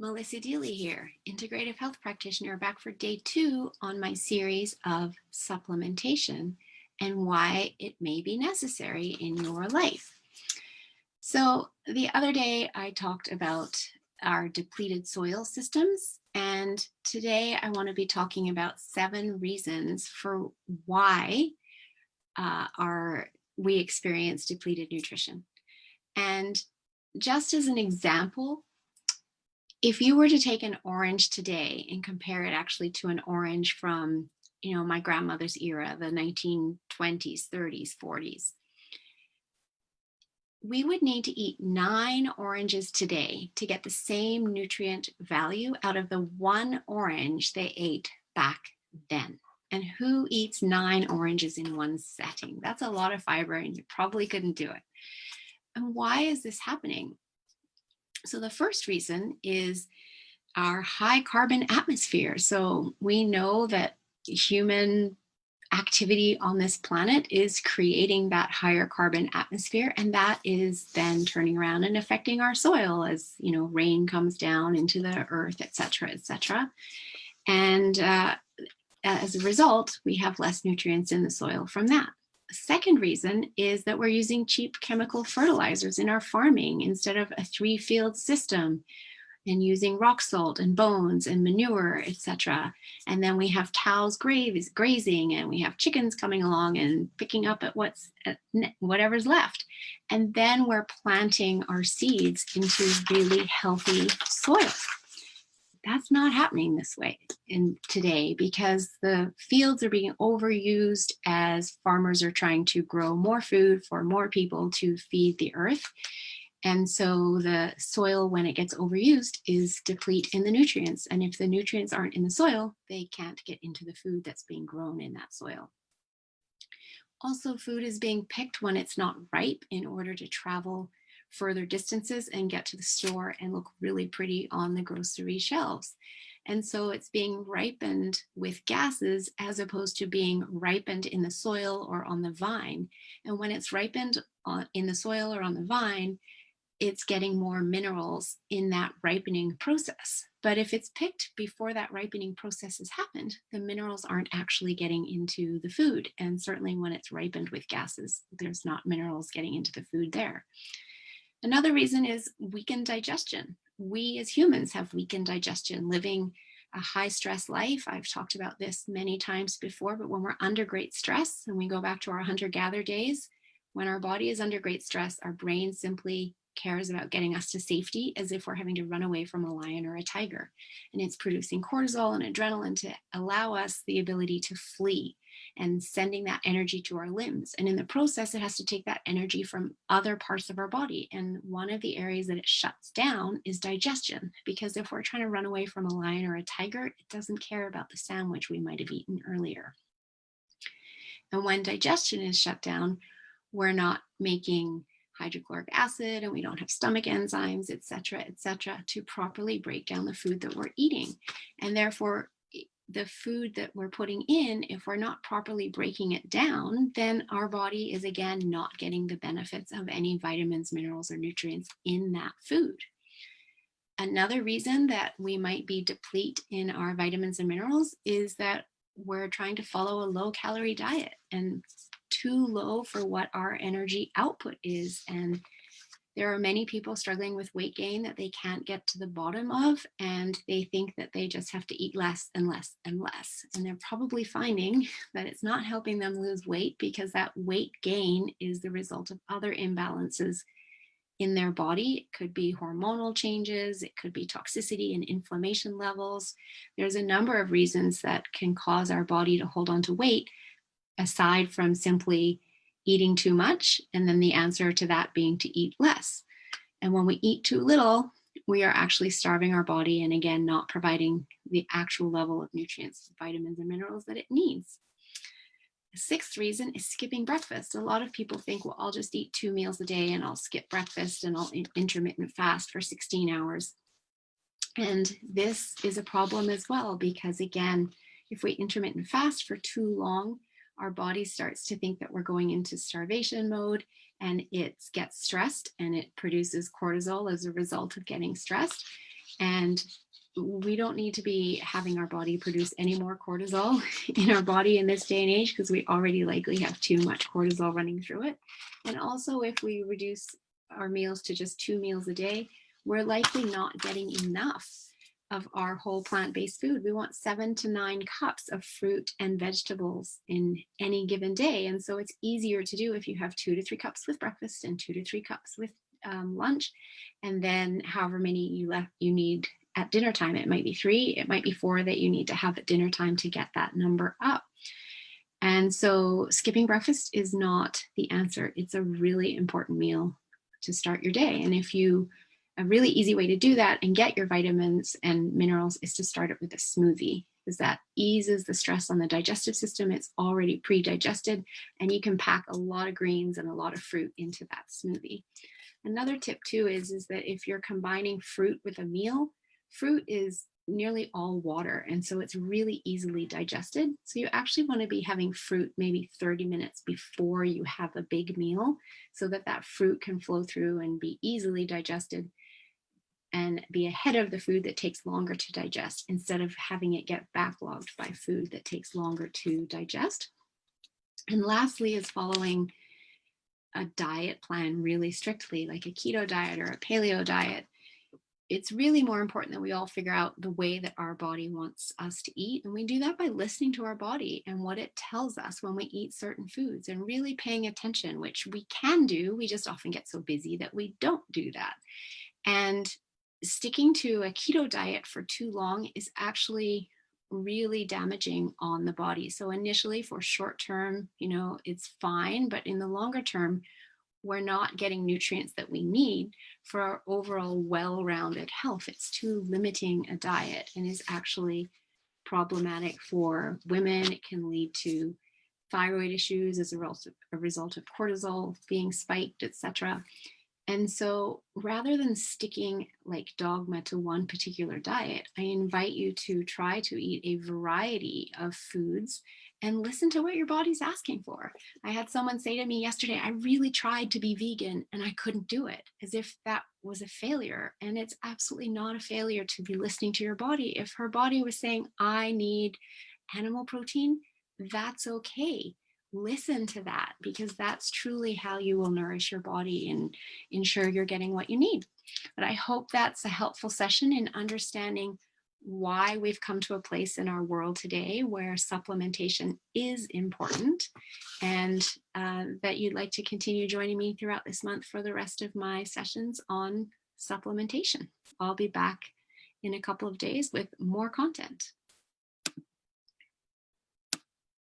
Melissa Deely here, Integrative Health Practitioner, back for day 2 on my series of supplementation and why it may be necessary in your life. So the other day I talked about our depleted soil systems, and today I want to be talking about 7 reasons for why we experience depleted nutrition. And just as an example, if you were to take an orange today and compare it actually to an orange from, my grandmother's era, the 1920s, 30s, 40s, we would need to eat 9 oranges today to get the same nutrient value out of the 1 orange they ate back then. And who eats 9 oranges in one setting? That's a lot of fiber, and you probably couldn't do it. And why is this happening? So the first reason is our high carbon atmosphere. So we know that human activity on this planet is creating that higher carbon atmosphere, and that is then turning around and affecting our soil as rain comes down into the earth, etc., etc. And as a result, we have less nutrients in the soil from that. The second reason is that we're using cheap chemical fertilizers in our farming instead of a 3-field system, and using rock salt and bones and manure, etc. And then we have cows grazing, and we have chickens coming along and picking up at whatever's left. And then we're planting our seeds into really healthy soil. That's not happening this way today, because the fields are being overused as farmers are trying to grow more food for more people to feed the earth. And so the soil, when it gets overused, is deplete in the nutrients. And if the nutrients aren't in the soil, they can't get into the food that's being grown in that soil. Also, food is being picked when it's not ripe in order to travel further distances and get to the store and look really pretty on the grocery shelves. And so it's being ripened with gases as opposed to being ripened in the soil or on the vine. And when it's ripened in the soil or on the vine, it's getting more minerals in that ripening process. But if it's picked before that ripening process has happened, the minerals aren't actually getting into the food. And certainly when it's ripened with gases, there's not minerals getting into the food there. Another reason is weakened digestion. We as humans have weakened digestion, living a high stress life. I've talked about this many times before, but when we're under great stress, and we go back to our hunter-gatherer days, when our body is under great stress, our brain simply cares about getting us to safety as if we're having to run away from a lion or a tiger. And it's producing cortisol and adrenaline to allow us the ability to flee and sending that energy to our limbs. And in the process, it has to take that energy from other parts of our body. And one of the areas that it shuts down is digestion, because if we're trying to run away from a lion or a tiger, it doesn't care about the sandwich we might have eaten earlier. And when digestion is shut down, we're not making hydrochloric acid, and we don't have stomach enzymes, etc., to properly break down the food that we're eating. And therefore, the food that we're putting in, if we're not properly breaking it down, then our body is again not getting the benefits of any vitamins, minerals, or nutrients in that food. Another reason that we might be deplete in our vitamins and minerals is that we're trying to follow a low-calorie diet, and too low for what our energy output is. And there are many people struggling with weight gain that they can't get to the bottom of, and they think that they just have to eat less and less and less. And they're probably finding that it's not helping them lose weight, because that weight gain is the result of other imbalances in their body. It could be hormonal changes, it could be toxicity and inflammation levels. There's a number of reasons that can cause our body to hold on to weight, aside from simply eating too much, and then the answer to that being to eat less. And when we eat too little, we are actually starving our body, and again, not providing the actual level of nutrients, vitamins, and minerals that it needs. The 6th reason is skipping breakfast. A lot of people think, well, I'll just eat 2 meals a day and I'll skip breakfast and I'll intermittent fast for 16 hours. And this is a problem as well, because again, if we intermittent fast for too long, our body starts to think that we're going into starvation mode, and it gets stressed and it produces cortisol as a result of getting stressed. And we don't need to be having our body produce any more cortisol in our body in this day and age, because we already likely have too much cortisol running through it. And also, if we reduce our meals to just 2 meals a day, we're likely not getting enough of our whole plant-based food. We want 7 to 9 cups of fruit and vegetables in any given day. And so it's easier to do if you have 2 to 3 cups with breakfast and 2 to 3 cups with lunch, and then however many you need at dinner time. It might be 3, it might be 4 that you need to have at dinner time to get that number up. And so skipping breakfast is not the answer. It's a really important meal to start your day. And a really easy way to do that and get your vitamins and minerals is to start it with a smoothie, because that eases the stress on the digestive system. It's already pre-digested, and you can pack a lot of greens and a lot of fruit into that smoothie. Another tip too is that if you're combining fruit with a meal, fruit is nearly all water, and so it's really easily digested. So you actually want to be having fruit maybe 30 minutes before you have a big meal, so that fruit can flow through and be easily digested and be ahead of the food that takes longer to digest, instead of having it get backlogged by food that takes longer to digest. And lastly is following a diet plan really strictly, like a keto diet or a paleo diet. It's really more important that we all figure out the way that our body wants us to eat. And we do that by listening to our body and what it tells us when we eat certain foods, and really paying attention, which we can do. We just often get so busy that we don't do that. And sticking to a keto diet for too long is actually really damaging on the body. So initially, for short term, it's fine, but in the longer term, we're not getting nutrients that we need for our overall well-rounded health. It's too limiting a diet and is actually problematic for women. It can lead to thyroid issues as a result of cortisol being spiked, etc. And so rather than sticking like dogma to one particular diet, I invite you to try to eat a variety of foods and listen to what your body's asking for. I had someone say to me yesterday, I really tried to be vegan and I couldn't do it, as if that was a failure. And it's absolutely not a failure to be listening to your body. If her body was saying, I need animal protein, that's okay. Listen to that, because that's truly how you will nourish your body and ensure you're getting what you need. But I hope that's a helpful session in understanding why we've come to a place in our world today where supplementation is important, and that you'd like to continue joining me throughout this month for the rest of my sessions on supplementation. I'll be back in a couple of days with more content.